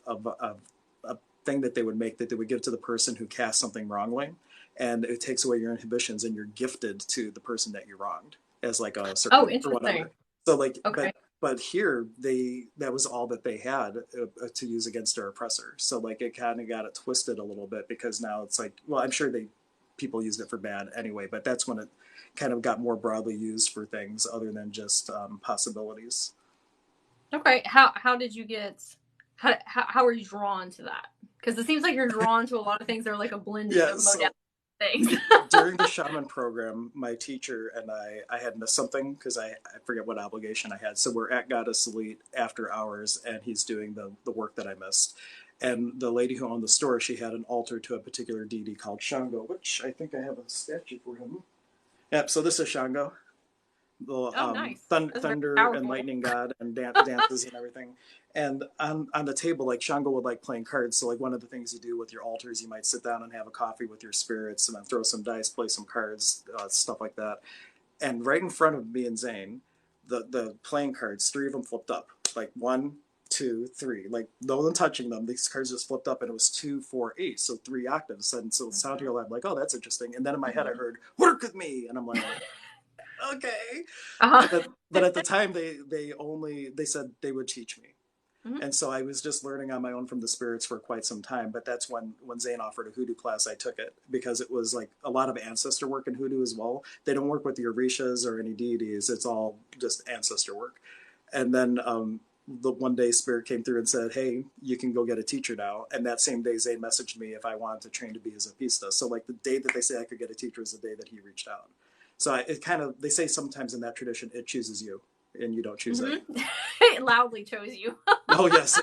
thing that they would make that they would give to the person who cast something wrongly, and it takes away your inhibitions, and you're gifted to the person that you wronged as like a certain interesting. Or whatever. So like, but here that was all that they had to use against their oppressor. So like it kind of got it twisted a little bit, because now it's like, well, I'm sure people used it for bad anyway, but that's when it kind of got more broadly used for things other than just possibilities. Okay, how did you get? How are you drawn to that? Because it seems like you're drawn to a lot of things that are like a blending of modality things. During the shaman program, my teacher and I had missed something because I forget what obligation I had. So we're at Goddess Elite after hours, and he's doing the work that I missed. And the lady who owned the store, she had an altar to a particular deity called Shango, which I think I have a statue for him. Yep, so this is Shango. The nice. Thunder and lightning god, and dances and everything. And on the table, like Shango would like playing cards. So like one of the things you do with your altars, you might sit down and have a coffee with your spirits, and then throw some dice, play some cards, stuff like that. And right in front of me and Zane, the playing cards, 3 of them flipped up, like 1, 2, 3, like no one touching them. These cards just flipped up, and it was 2, 4, 8, so 3 octaves. And so it sounded like, I'm like, oh, that's interesting. And then in my head, I heard, "Work with me," and I'm like, okay. But at the time, they said they would teach me. And so I was just learning on my own from the spirits for quite some time. But that's when Zane offered a hoodoo class, I took it, because it was like a lot of ancestor work in hoodoo as well. They don't work with the orishas or any deities. It's all just ancestor work. And then the one day Spirit came through and said, hey, you can go get a teacher now. And that same day, Zane messaged me if I wanted to train to be a Zapista. So like the day that they say I could get a teacher is the day that he reached out. So it kind of, they say sometimes in that tradition, it chooses you and you don't choose it. It loudly chose you. Oh, yes.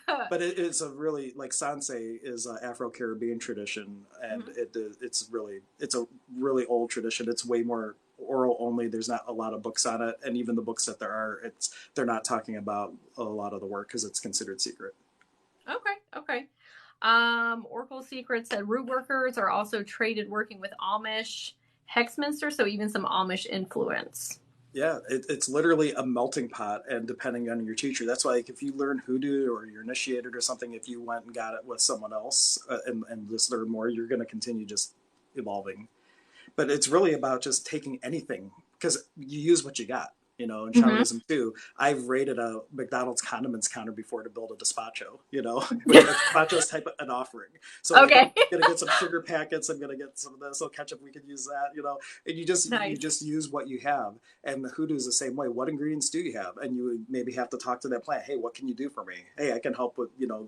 But it's a really, like Sanse is an Afro-Caribbean tradition, and it's a really old tradition. It's way more oral only. There's not a lot of books on it, and even the books that there are, they're not talking about a lot of the work because it's considered secret. Okay. Oracle Secret said root workers are also traded working with Amish Hexminster, so even some Amish influence. Yeah, it's literally a melting pot, and depending on your teacher, that's why like, if you learn hoodoo or you're initiated or something, if you went and got it with someone else and just learn more, you're going to continue just evolving. But it's really about just taking anything because you use what you got. You know, in shamanism too, I've raided a McDonald's condiments counter before to build a despacho, you know, despacho's type of an offering. So okay. Like, I'm going to get some sugar packets. I'm going to get some of this. So ketchup, we could use that, you know, and you just use what you have. And the hoodoo is the same way. What ingredients do you have? And you would maybe have to talk to that plant. Hey, what can you do for me? Hey, I can help with, you know,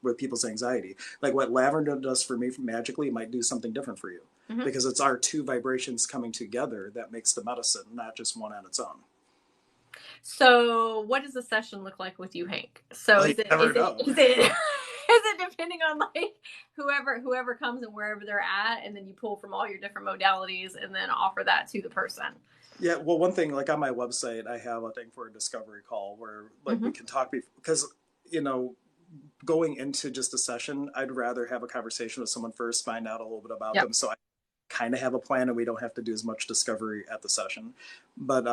with people's anxiety. Like what lavender does for me magically might do something different for you. Because it's our two vibrations coming together that makes the medicine, not just one on its own. So what does a session look like with you, Hank? So is it depending on like whoever comes and wherever they're at, and then you pull from all your different modalities and then offer that to the person? Yeah, well, one thing, like on my website, I have a thing for a discovery call where like we can talk because, you know, going into just a session, I'd rather have a conversation with someone first, find out a little bit about them. So I kind of have a plan and we don't have to do as much discovery at the session. But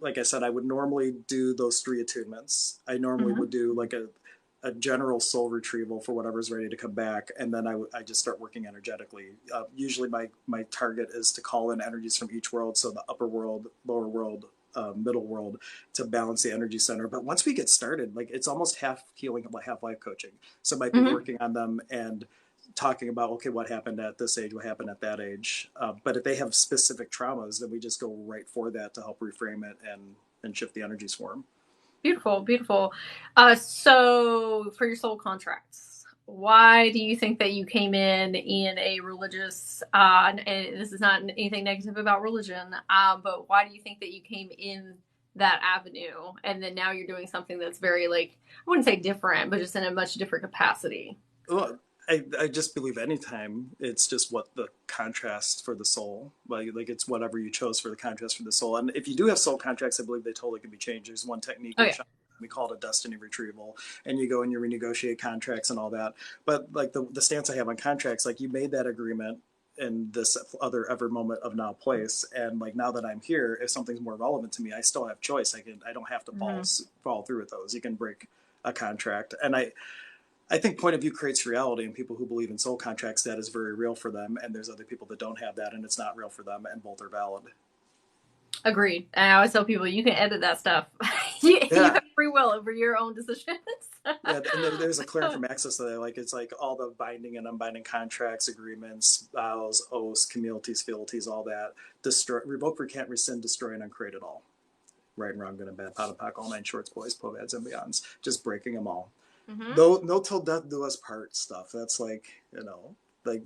like I said, I would normally do those 3 attunements. I normally would do like a general soul retrieval for whatever's ready to come back. And then I just start working energetically. Usually my target is to call in energies from each world. So the upper world, lower world, middle world, to balance the energy center. But once we get started, like it's almost half healing, half life coaching. So I might be working on them and talking about, okay, what happened at this age, what happened at that age. But if they have specific traumas, then we just go right for that to help reframe it and shift the energies for them. Beautiful. So for your soul contracts, why do you think that you came in a religious, and this is not anything negative about religion, but why do you think that you came in that avenue and then now you're doing something that's very, like, I wouldn't say different, but just in a much different capacity? Well, I just believe anytime it's just what the contrast for the soul, like it's whatever you chose for the contrast for the soul. And if you do have soul contracts, I believe they totally can be changed. There's one technique we call it a destiny retrieval, and you go and you renegotiate contracts and all that. But like the stance I have on contracts, like you made that agreement in this other ever moment of now place, and like now that I'm here, if something's more relevant to me, I still have choice. I don't have to follow through with those. You can break a contract, and I think point of view creates reality, and people who believe in soul contracts, that is very real for them. And there's other people that don't have that and it's not real for them, and both are valid. Agreed. And I always tell people, you can edit that stuff. You have free will over your own decisions. Yeah, and there's a clearing from access to that. Like it's like all the binding and unbinding contracts, agreements, vows, oaths, communities, fealties, all that. Destroy, revoke, recant, rescind, destroy, and uncreate it all. Right and wrong, good and bad, pot and pock, all 9 shorts, boys, povads, and beyonds. Just breaking them all. No till death do us part stuff. That's like, you know, like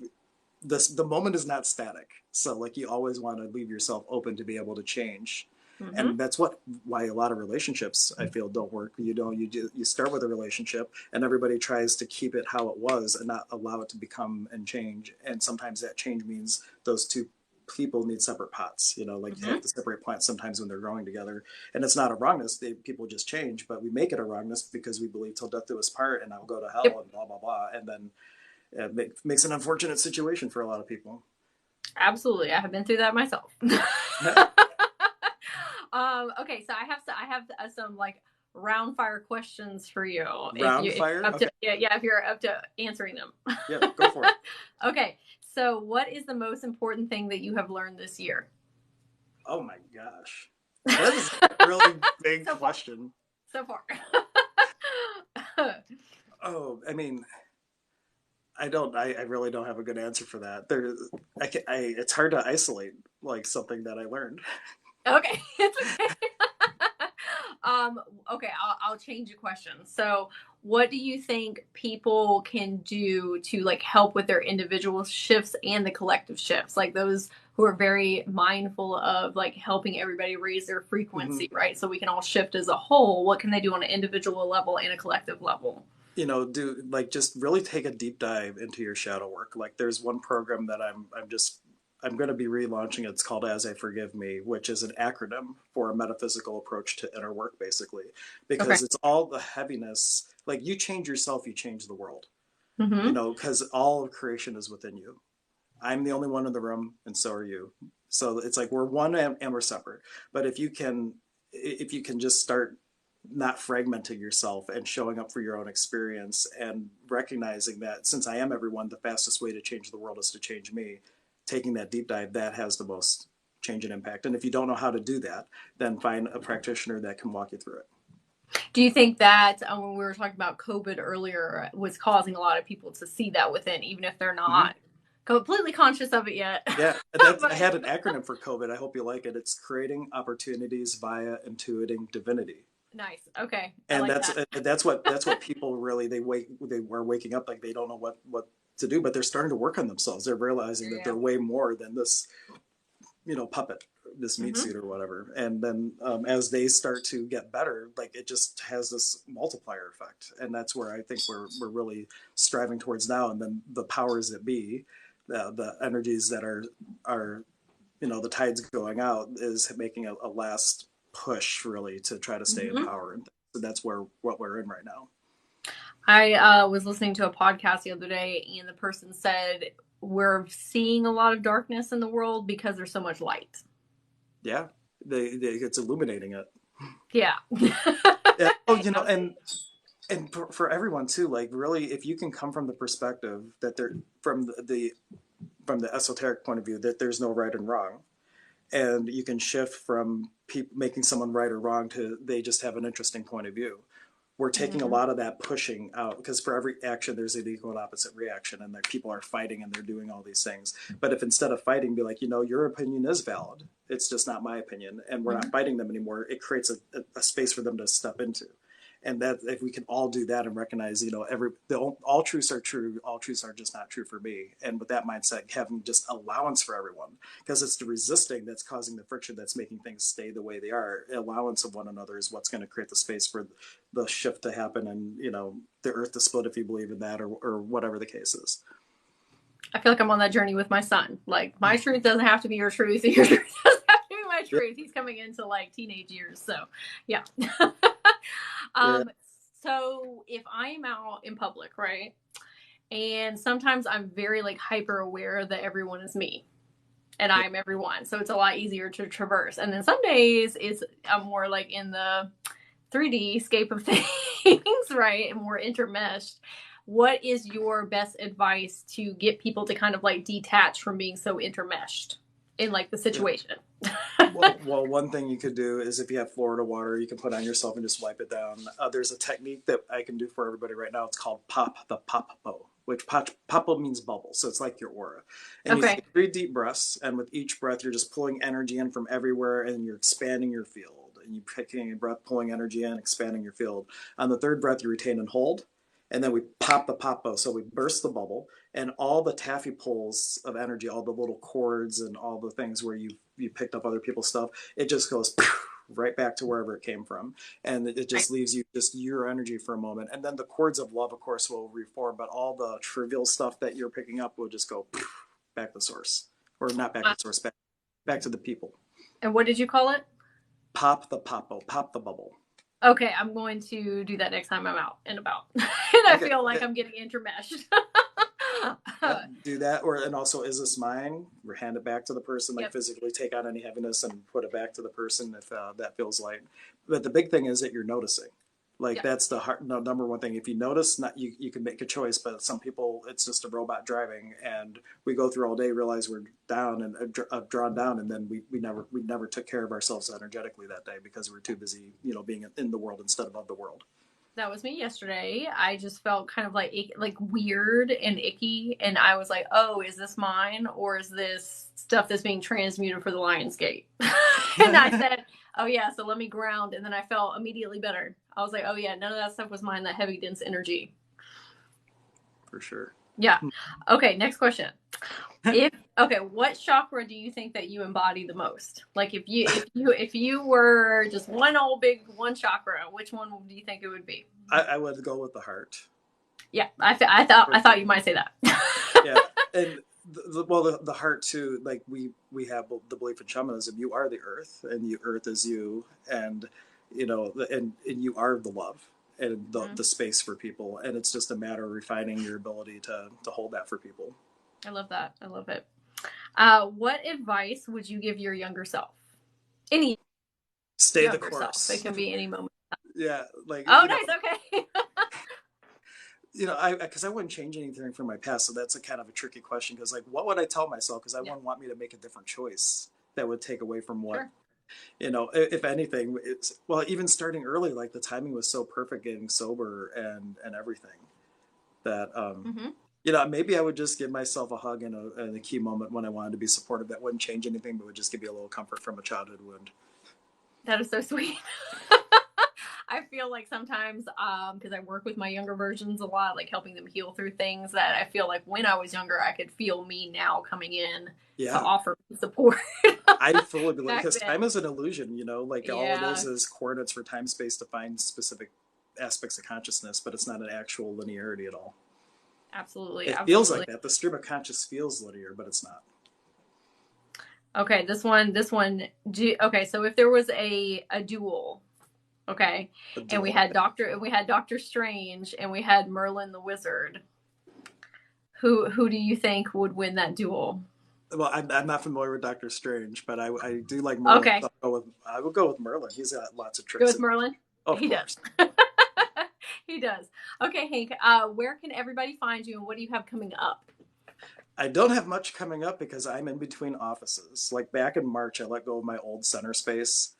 the moment is not static. So like you always want to leave yourself open to be able to change. And that's why a lot of relationships I feel don't work. You know, you start with a relationship and everybody tries to keep it how it was and not allow it to become and change. And sometimes that change means those two people need separate pots, you know, like you have to separate plants sometimes when they're growing together. And it's not a wrongness. People just change, but we make it a wrongness because we believe till death do us part and I'll go to hell and blah, blah, blah. And then it makes an unfortunate situation for a lot of people. Absolutely. I have been through that myself. Okay. So I have some like round fire questions for you. Fire? Okay. If you're up to answering them. Yeah, go for it. Okay. So what is the most important thing that you have learned this year? Oh my gosh. That is a really big question. So far. Oh, I mean, I really don't have a good answer for that. It's hard to isolate like something that I learned. Okay. It's okay. Okay, I'll change the question. So, what do you think people can do to like help with their individual shifts and the collective shifts? Like those who are very mindful of like helping everybody raise their frequency, right? So we can all shift as a whole. What can they do on an individual level and a collective level? Do like just really take a deep dive into your shadow work. Like there's one program that I'm going to be relaunching. It's called As I Forgive Me, which is an acronym for a metaphysical approach to inner work, basically, because it's all the heaviness. Like you change yourself, you change the world, because all of creation is within you. I'm the only one in the room, and so are you. So it's like we're one and we're separate. But if you can just start not fragmenting yourself and showing up for your own experience and recognizing that since I am everyone, the fastest way to change the world is to change me. Taking that deep dive, that has the most change and impact. And if you don't know how to do that, then find a practitioner that can walk you through it. Do you think that when we were talking about COVID earlier was causing a lot of people to see that within, even if they're not completely conscious of it yet? Yeah, I had an acronym for COVID. I hope you like it. It's creating opportunities via intuiting divinity. Nice. Okay. And that's what people really they were waking up like they don't know what to do, but they're starting to work on themselves. They're realizing that they're way more than this, puppet, this meat suit or whatever. And then as they start to get better, like it just has this multiplier effect, and that's where I think we're really striving towards now. And then the powers that be, the energies that are the tides going out is making a last push really to try to stay in power. And so that's what we're in right now. I was listening to a podcast the other day, and the person said we're seeing a lot of darkness in the world because there's so much light. Yeah, it's illuminating it. Yeah. Yeah. And for everyone too, like really, if you can come from the perspective that they're from the esoteric point of view, that there's no right and wrong, and you can shift from making someone right or wrong to they just have an interesting point of view. We're taking a lot of that pushing out, because for every action there's an equal and opposite reaction, and people are fighting and they're doing all these things. But if instead of fighting, be like, your opinion is valid, it's just not my opinion, and we're not fighting them anymore, it creates a space for them to step into. And that if we can all do that and recognize, all truths are true, all truths are just not true for me. And with that mindset, having just allowance for everyone, because it's the resisting that's causing the friction that's making things stay the way they are. Allowance of one another is what's going to create the space for the shift to happen, and the earth to split, if you believe in that, or whatever the case is. I feel like I'm on that journey with my son. Like my truth doesn't have to be your truth, and your truth doesn't have to be my truth. He's coming into like teenage years, so yeah. So if I'm out in public, right, and sometimes I'm very like hyper aware that everyone is me and I'm everyone, so it's a lot easier to traverse. And then some days I'm more like in the 3D scape of things, right, and more intermeshed. What is your best advice to get people to kind of like detach from being so intermeshed in like the situation? Well, one thing you could do is if you have Florida water, you can put on yourself and just wipe it down. There's a technique that I can do for everybody right now. It's called pop the popo, which popo means bubble. So it's like your aura. And you take 3 deep breaths, and with each breath, you're just pulling energy in from everywhere, and you're expanding your field. And you're taking a breath, pulling energy in, expanding your field. On the 3rd breath, you retain and hold. And then we pop the popo, so we burst the bubble, and all the taffy pulls of energy, all the little cords and all the things where you picked up other people's stuff, it just goes right back to wherever it came from, and it just leaves you just your energy for a moment. And then the cords of love, of course, will reform, but all the trivial stuff that you're picking up will just go back to source, or not back to source, back to the people. And what did you call it? Pop the popo, pop the bubble. Okay, I'm going to do that next time I'm out and about. And I feel like I'm getting intermeshed. Do that, and also, is this mine? Hand it back to the person, like physically take out any heaviness and put it back to the person if that feels light. But the big thing is that you're noticing. Like that's the number one thing. If you notice, you can make a choice, but some people, it's just a robot driving, and we go through all day, realize we're down and drawn down, and then we never took care of ourselves energetically that day because we're too busy, being in the world instead of the world. That was me yesterday. I just felt kind of like weird and icky, and I was like, "Oh, is this mine, or is this stuff that's being transmuted for the Lion's Gate?" And I said, "Oh yeah." So let me ground, and then I felt immediately better. I was like, "Oh yeah, none of that stuff was mine. That heavy, dense energy." For sure. Yeah. Okay. Next question. What chakra do you think that you embody the most? Like if you were just one chakra, which one do you think it would be? I would go with the heart. Yeah, I thought you might say that. Yeah, and the heart too. Like we have the belief in shamanism. You are the earth, and the earth is you, and and you are the love and the space for people, and it's just a matter of refining your ability to hold that for people. I love that. I love it. What advice would you give your younger self? Any Stay the course. Self. It can be any moment. Yeah, like nice. Okay. Because I wouldn't change anything from my past, so that's a kind of a tricky question. Because like, what would I tell myself? Because I wouldn't want me to make a different choice that would take away from what, if anything. It's even starting early, like the timing was so perfect, getting sober and everything. That maybe I would just give myself a hug in a key moment when I wanted to be supportive. That wouldn't change anything, but would just give me a little comfort from a childhood wound. That is so sweet. I feel like sometimes, because I work with my younger versions a lot, like helping them heal through things that I feel like when I was younger, I could feel me now coming in to offer support. I fully believe, because time is an illusion, like all it is coordinates for time space to find specific aspects of consciousness, but it's not an actual linearity at all. Absolutely. It feels like that. The stream of conscious feels linear, but it's not. Okay, this one. Okay, so if there was a duel, okay, and we had Doctor Strange and we had Merlin the Wizard, who do you think would win that duel? Well, I'm not familiar with Doctor Strange, but I do like Merlin. Okay, I will go with Merlin. He's got lots of tricks. Go with Merlin. He does. He does. Okay, Hank. Where can everybody find you, and what do you have coming up? I don't have much coming up because I'm in between offices. Like back in March, I let go of my old center space,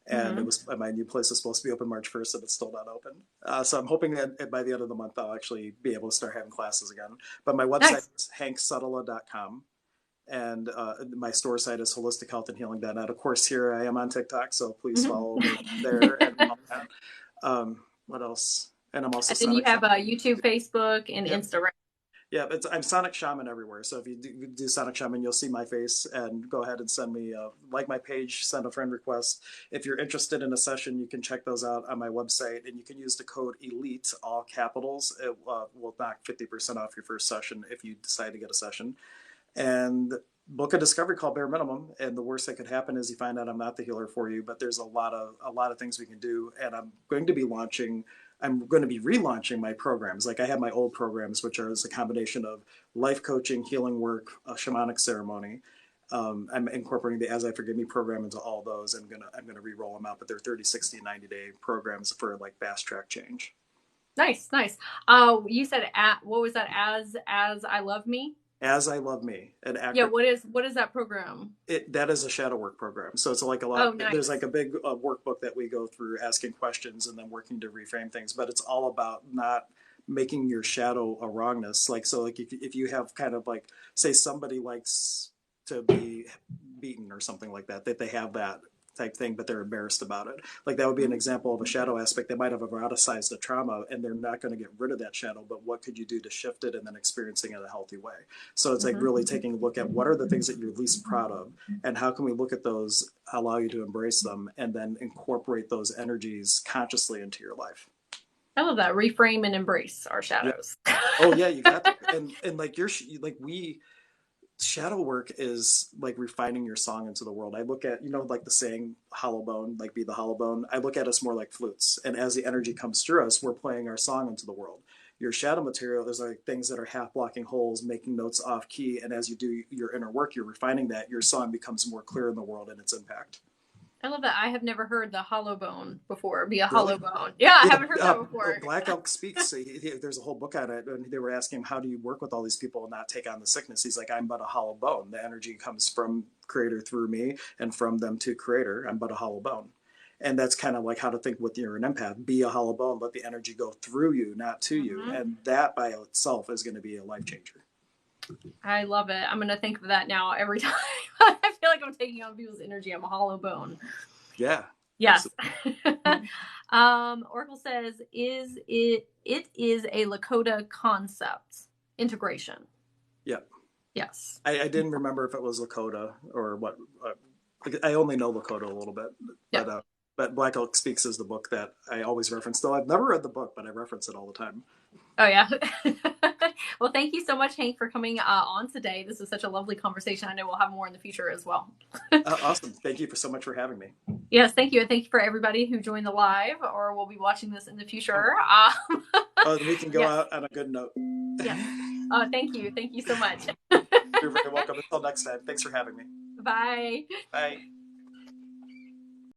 and it was my new place was supposed to be open March 1st, and it's still not open. So I'm hoping that by the end of the month, I'll actually be able to start having classes again. But my website is hanksetala.com. And my store site is holistichealthandhealing.net. Of course, here I am on TikTok, so please follow me there. And all that. What else? And I'm also. And then you have YouTube, Facebook, and Instagram. Yeah, I'm Sonic Shaman everywhere. So if you do Sonic Shaman, you'll see my face, and go ahead and send me like my page, send a friend request. If you're interested in a session, you can check those out on my website, and you can use the code ELITE, all capitals. It will knock 50% off your first session if you decide to get a session. And book a discovery call bare minimum. And the worst that could happen is you find out I'm not the healer for you, but there's a lot of things we can do. And I'm going to be relaunching my programs. Like I have my old programs, which are a combination of life coaching, healing work, a shamanic ceremony. I'm incorporating the As I Forgive Me program into all those. I'm gonna re-roll them out, but they're 30, 60, 90-day programs for like fast track change. Nice. You said what was that? As I Love Me? As I Love Me. What is that program? That is a shadow work program. So it's like a lot. Nice. There's like a big workbook that we go through, asking questions and then working to reframe things. But it's all about not making your shadow a wrongness. Like if you have kind of like, say somebody likes to be beaten or something like that they have that type thing, but they're embarrassed about it. Like that would be an example of a shadow aspect. They might have eroticized a trauma and they're not going to get rid of that shadow, but what could you do to shift it and then experiencing it in a healthy way? So it's like really taking a look at what are the things that you're least proud of and how can we look at those, allow you to embrace them, and then incorporate those energies consciously into your life. I love that. Reframe and embrace our shadows. Yeah. Oh yeah, you got that. And like shadow work is like refining your song into the world. I look at, like the saying hollow bone, like be the hollow bone. I look at us more like flutes. And as the energy comes through us, we're playing our song into the world. Your shadow material is like things that are half blocking holes, making notes off key. And as you do your inner work, you're refining that, your song becomes more clear in the world and its impact. I love that. I have never heard the hollow bone before. Be a hollow bone. Yeah, I haven't heard that before. Black Elk Speaks. There's a whole book on it, and they were asking him, how do you work with all these people and not take on the sickness? He's like, I'm but a hollow bone. The energy comes from Creator through me, and from them to Creator. I'm but a hollow bone. And that's kind of like how to think with you're an empath. Be a hollow bone, let the energy go through you, not to you. And that by itself is going to be a life changer. I love it. I'm going to think of that now every time. I feel like I'm taking on people's energy. I'm a hollow bone. Yeah. Yes. Oracle says, it is a Lakota concept integration. Yeah. Yes. I didn't remember if it was Lakota or what. I only know Lakota a little bit, but Black Elk Speaks is the book that I always reference. Though I've never read the book, but I reference it all the time. Oh yeah. Well, thank you so much, Hank, for coming on today. This was such a lovely conversation. I know we'll have more in the future as well. Awesome. Thank you so much for having me. Yes, thank you. And thank you for everybody who joined the live or will be watching this in the future. We can go out on a good note. Yes. Thank you. Thank you so much. You're very welcome. Until next time. Thanks for having me. Bye. Bye.